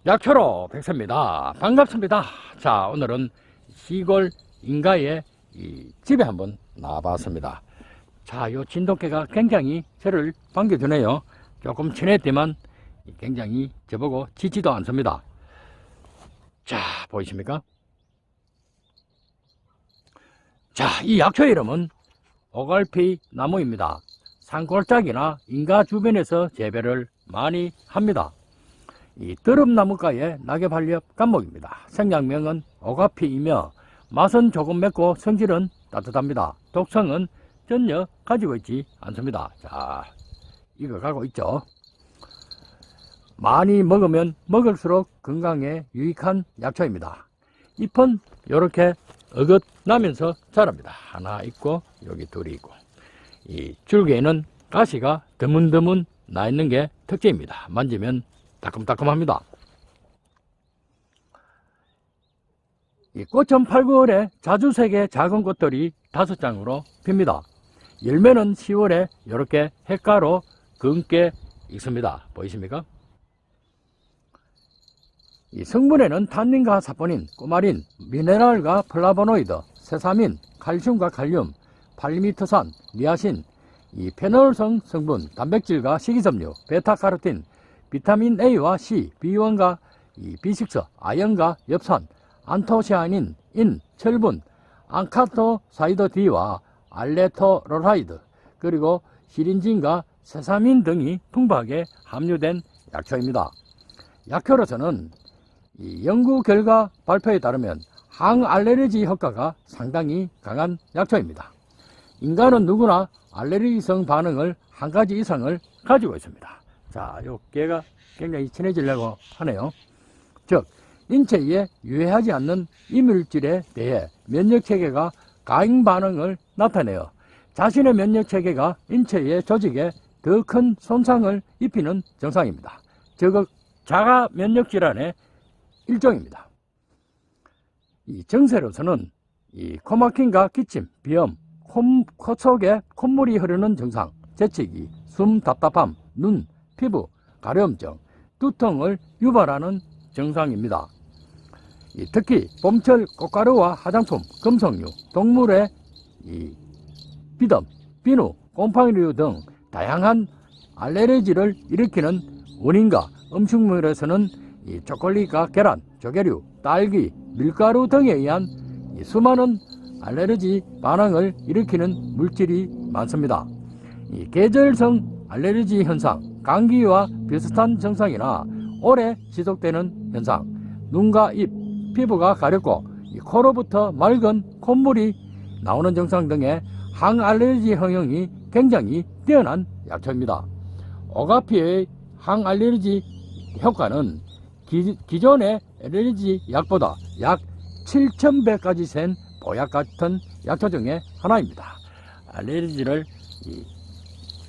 약초로 백세입니다. 반갑습니다. 자, 오늘은 시골 인가의 집에 한번 나와봤습니다. 자, 요 진돗개가 굉장히 저를 반겨주네요. 조금 친했지만 굉장히 저보고 짖지도 않습니다. 자, 보이십니까? 자, 이 약초 이름은 오갈피 나무입니다. 산골짜기나 인가 주변에서 재배를 많이 합니다. 이 드럼나무과의 낙엽한렵 감목입니다. 생장명은 오가피이며 맛은 조금 맵고 성질은 따뜻합니다. 독성은 전혀 가지고 있지 않습니다. 자, 이거 가고 있죠. 많이 먹으면 먹을수록 건강에 유익한 약초입니다. 잎은 이렇게 어긋나면서 자랍니다. 하나 있고 여기 둘이 있고, 이 줄기에는 가시가 드문드문 나 있는 게 특징입니다. 만지면 따끔따끔합니다. 이 꽃은 8, 9월에 자주색의 작은 꽃들이 5장으로 핍니다. 열매는 10월에 이렇게 핵가로 검게 익습니다. 보이십니까? 이 성분에는 탄닌과 사포닌, 꾸마린, 미네랄과 플라보노이드, 세사민, 칼슘과 칼륨, 팔미토산, 니아신, 이 페놀성 성분, 단백질과 식이섬유, 베타카로틴, 비타민 A와 C, B1과 B6, 아연과 엽산, 안토시아닌, 인, 철분, 안카토사이드 D와 알레토로라이드, 그리고 시린진과 세사민 등이 풍부하게 함유된 약초입니다. 약효로서는 이 연구 결과 발표에 따르면 항알레르기 효과가 상당히 강한 약초입니다. 인간은 누구나 알레르기성 반응을 한 가지 이상을 가지고 있습니다. 자, 요 개가 굉장히 친해지려고 하네요. 즉, 인체에 유해하지 않는 이물질에 대해 면역체계가 가행 반응을 나타내어 자신의 면역체계가 인체의 조직에 더 큰 손상을 입히는 증상입니다. 즉, 자가 면역질환의 일종입니다. 이 증세로서는 이 코막힘과 기침, 비염, 코 속에 콧물이 흐르는 증상, 재채기, 숨 답답함, 눈, 피부, 가려움증, 두통을 유발하는 증상입니다. 특히 봄철 꽃가루와 화장품, 금속류, 동물의 비듬, 비누, 곰팡이류 등 다양한 알레르기를 일으키는 원인과 음식물에서는 초콜릿과 계란, 조개류, 딸기, 밀가루 등에 의한 수많은 알레르기 반응을 일으키는 물질이 많습니다. 계절성 알레르기 현상, 감기와 비슷한 증상이나 오래 지속되는 현상, 눈과 입, 피부가 가렵고 코로부터 맑은 콧물이 나오는 증상 등의 항알레르기 성형이 굉장히 뛰어난 약초입니다. 오가피의 항알레르기 효과는 기존의 알레르기 약보다 약 7,000배까지 센 보약 같은 약초 중에 하나입니다. 알레르기를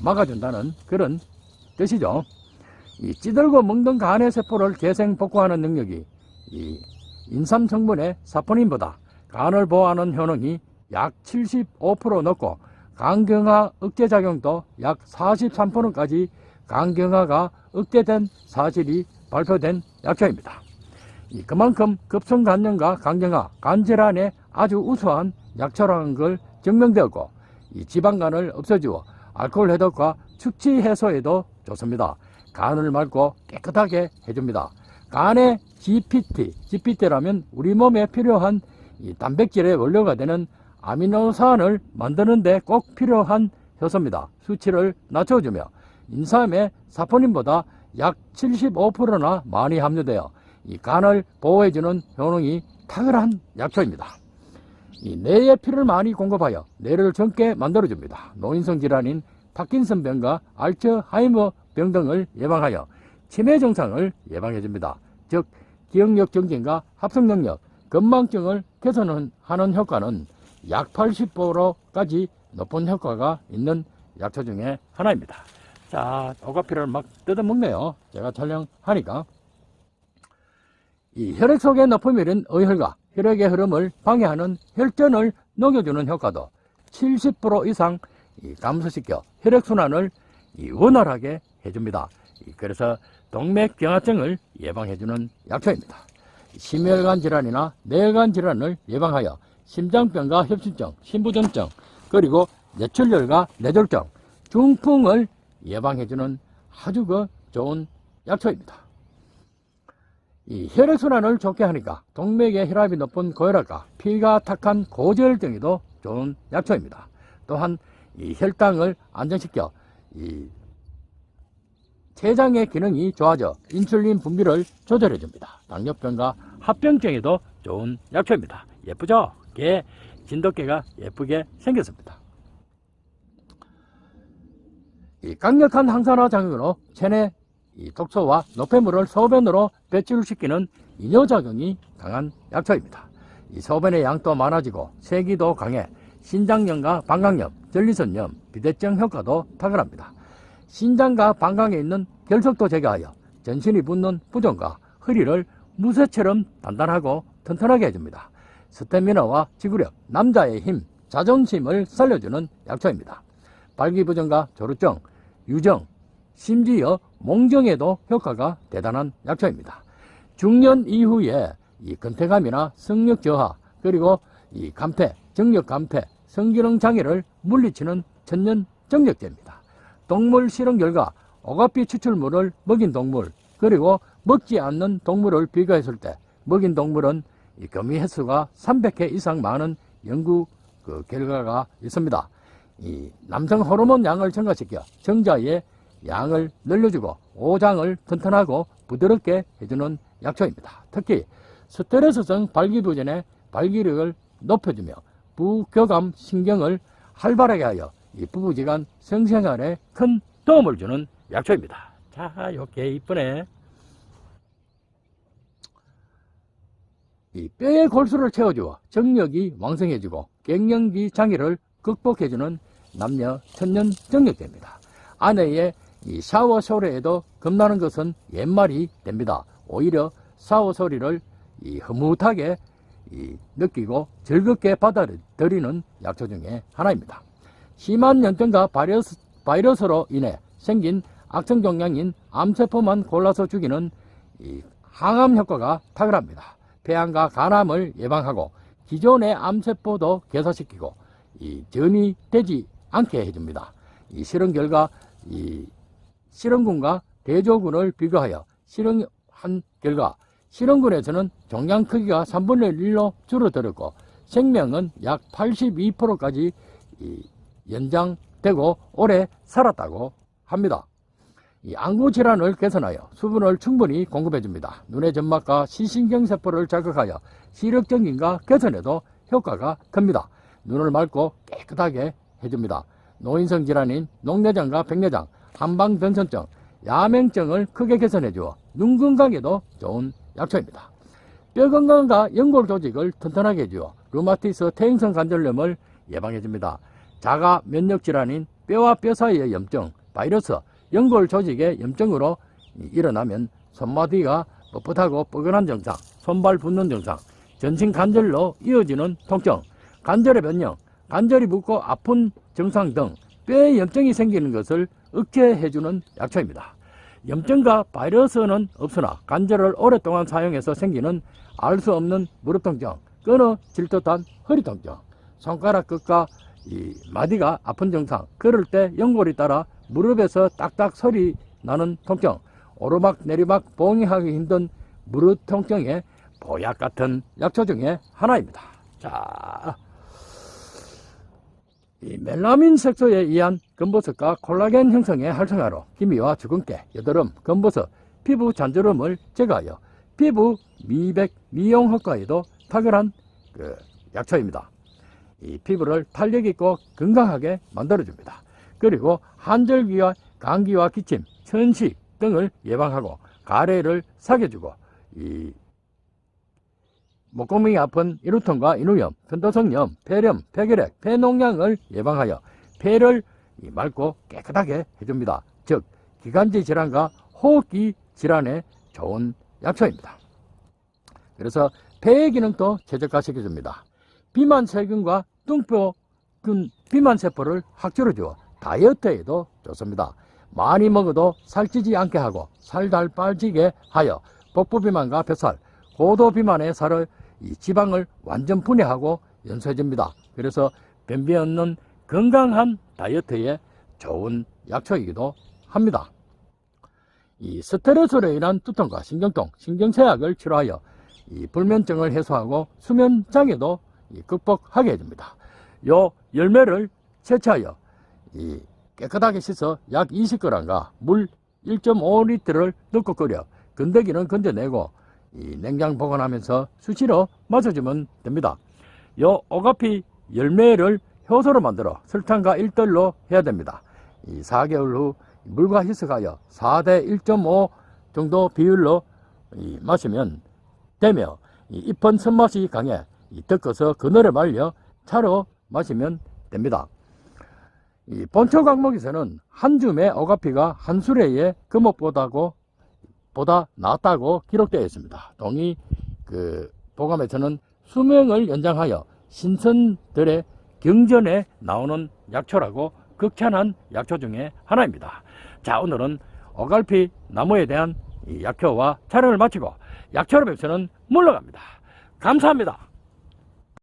막아준다는 그런 뜻이죠. 찌들고 먹는 간의 세포를 재생복구하는 능력이 인삼 성분의 사포닌보다 간을 보호하는 효능이 약 75% 높고 간경화 억제작용도 약 43%까지 간경화가 억제된 사실이 발표된 약초입니다. 그만큼 급성간염과 간경화, 간질환에 아주 우수한 약초라는 걸 증명되었고, 지방간을 없애주어 알코올 해독과 축취 해소에도 좋습니다. 간을 맑고 깨끗하게 해줍니다. 간의 GPT라면 우리 몸에 필요한 단백질의 원료가 되는 아미노산을 만드는 데 꼭 필요한 효소입니다. 수치를 낮춰주며 인삼의 사포닌보다 약 75%나 많이 함유되어 간을 보호해주는 효능이 탁월한 약초입니다. 뇌에 피를 많이 공급하여 뇌를 젊게 만들어줍니다. 노인성 질환인 파킨슨병과 알츠하이머병 등을 예방하여 치매 증상을 예방해줍니다. 즉, 기억력 증진과 합성능력, 건망증을 개선하는 효과는 약 80%까지 높은 효과가 있는 약초 중에 하나입니다. 자, 오가피를 막 뜯어먹네요. 제가 촬영하니까. 혈액 속에 높음이른 의혈과 혈액의 흐름을 방해하는 혈전을 녹여주는 효과도 70% 이상 감소시켜 혈액순환을 원활하게 해줍니다. 그래서 동맥경화증을 예방해주는 약초입니다. 심혈관 질환이나 뇌혈관 질환을 예방하여 심장병과 협심증, 심부전증, 그리고 뇌출혈과 뇌졸중, 중풍을 예방해주는 아주 좋은 약초입니다. 이 혈액순환을 좋게 하니까 동맥의 혈압이 높은 고혈압과 피가 탁한 고지혈증에도 좋은 약초입니다. 또한 이 혈당을 안정시켜 이 췌장의 기능이 좋아져 인슐린 분비를 조절해 줍니다. 당뇨병과 합병증에도 좋은 약초입니다. 예쁘죠? 개, 진돗개가 예쁘게 생겼습니다. 이 강력한 항산화 작용으로 체내 이 독소와 노폐물을 소변으로 배출시키는 이뇨작용이 강한 약초입니다. 이 소변의 양도 많아지고 세기도 강해 신장염과 방광염, 전리선염, 비대증 효과도 탁월합니다. 신장과 방광에 있는 결석도 제거하여 전신이 붓는 부종과 허리를 무쇠처럼 단단하고 튼튼하게 해줍니다. 스태미나와 지구력, 남자의 힘, 자존심을 살려주는 약초입니다. 발기부전과 조루증, 유정, 심지어 몽정에도 효과가 대단한 약초입니다. 중년 이후에 이 근태감이나 성욕 저하, 그리고 이 감퇴, 정력 감퇴, 성기능 장애를 물리치는 천년 정력제입니다. 동물 실험 결과 오가피 추출물을 먹인 동물, 그리고 먹지 않는 동물을 비교했을 때 먹인 동물은 이 거미 횟수가 300회 이상 많은 연구 결과가 있습니다. 이 남성 호르몬 양을 증가시켜 정자의 양을 늘려주고 오장을 튼튼하고 부드럽게 해주는 약초입니다. 특히 스트레스성 발기부전의 발기력을 높여주며 부교감 신경을 활발하게 하여 이 부부지간 성생활에 큰 도움을 주는 약초입니다. 자, 이렇게 이쁘네. 이 뼈의 골수를 채워주어 정력이 왕성해지고 갱년기 장애를 극복해주는 남녀 천년 정력제입니다. 아내의 이 샤워 소리에도 겁나는 것은 옛말이 됩니다. 오히려 샤워 소리를 흐뭇하게 느끼고 즐겁게 받아들이는 약초 중에 하나입니다. 심한 염증과 바이러스로 인해 생긴 악성 종양인 암세포만 골라서 죽이는 항암 효과가 탁월합니다. 폐암과 간암을 예방하고 기존의 암세포도 개사시키고 전이 되지 않게 해줍니다. 이 실험 결과 실험군과 대조군을 비교하여 실험한 결과 실험군에서는 종양 크기가 3분의 1로 줄어들었고 생명은 약 82%까지 연장되고 오래 살았다고 합니다. 이 안구 질환을 개선하여 수분을 충분히 공급해줍니다. 눈의 점막과 시신경세포를 자극하여 시력정진과 개선에도 효과가 큽니다. 눈을 맑고 깨끗하게 해줍니다. 노인성 질환인 녹내장과 백내장, 한방변선증, 야맹증을 크게 개선해주어 눈 건강에도 좋은 약초입니다. 뼈 건강과 연골 조직을 튼튼하게 해주어 류마티스 퇴행성 관절염을 예방해줍니다. 자가 면역 질환인 뼈와 뼈 사이의 염증, 바이러스, 연골 조직의 염증으로 일어나면 손마디가 뻣뻣하고 뻐근한 증상, 손발 붓는 증상, 전신 관절로 이어지는 통증, 관절의 변형, 관절이 붓고 아픈 증상 등 뼈에 염증이 생기는 것을 억제해주는 약초입니다. 염증과 바이러스는 없으나 관절을 오랫동안 사용해서 생기는 알 수 없는 무릎 통증, 끊어질 듯한 허리 통증, 손가락 끝과 마디가 아픈 증상, 걸을 때 연골이 따라 무릎에서 딱딱 소리 나는 통증, 오르막 내리막 봉이하기 힘든 무릎 통증의 보약 같은 약초 중에 하나입니다. 자, 이 멜라민 색소에 의한 검버섯과 콜라겐 형성의 활성화로 기미와 주근깨, 여드름, 검버섯, 피부 잔주름을 제거하여 피부 미백, 미용 효과에도 탁월한 약초입니다. 이 피부를 탄력 있고 건강하게 만들어줍니다. 그리고 한절기와 감기와 기침, 천식 등을 예방하고 가래를 사겨주고 목구멍이 아픈 이루통과 인후염, 편도성염, 폐렴, 폐결핵, 폐농양을 예방하여 폐를 맑고 깨끗하게 해줍니다. 즉 기관지 질환과 호흡기 질환에 좋은 약초입니다. 그래서 폐의 기능도 최적화시켜줍니다. 비만세균과 뚱뼈균 비만세포를 확줄을 주어 다이어트에도 좋습니다. 많이 먹어도 살찌지 않게 하고 살달 빠지게 하여 복부 비만과 뱃살, 고도 비만의 살을 이 지방을 완전 분해하고 연소해줍니다. 그래서 변비 없는 건강한 다이어트에 좋은 약초이기도 합니다. 이 스트레스로 인한 두통과 신경통, 신경쇠약을 치료하여 이 불면증을 해소하고 수면 장애도 극복하게 해줍니다. 요 열매를 채취하여 이 깨끗하게 씻어 약 20g과 물 1.5리터를 넣고 끓여 건더기는 건져내고 이 냉장 보관하면서 수시로 마셔주면 됩니다. 요 오가피 열매를 효소로 만들어 설탕과 1대1로 해야 됩니다. 이 4개월 후 물과 희석하여 4대 1.5 정도 비율로 마시면 되며 잎은 선맛이 강해 덮어서 그늘에 말려 차로 마시면 됩니다. 이 본초 강목에서는 한 줌의 오가피가 한 수레의 금옥보다 낫다고 기록되어 있습니다. 동의 보감에서는 수명을 연장하여 신선들의 경전에 나오는 약초라고 극찬한 약초 중에 하나입니다. 자, 오늘은 오갈피 나무에 대한 이 약효와 촬영을 마치고 약초로 뵙서는 물러갑니다. 감사합니다.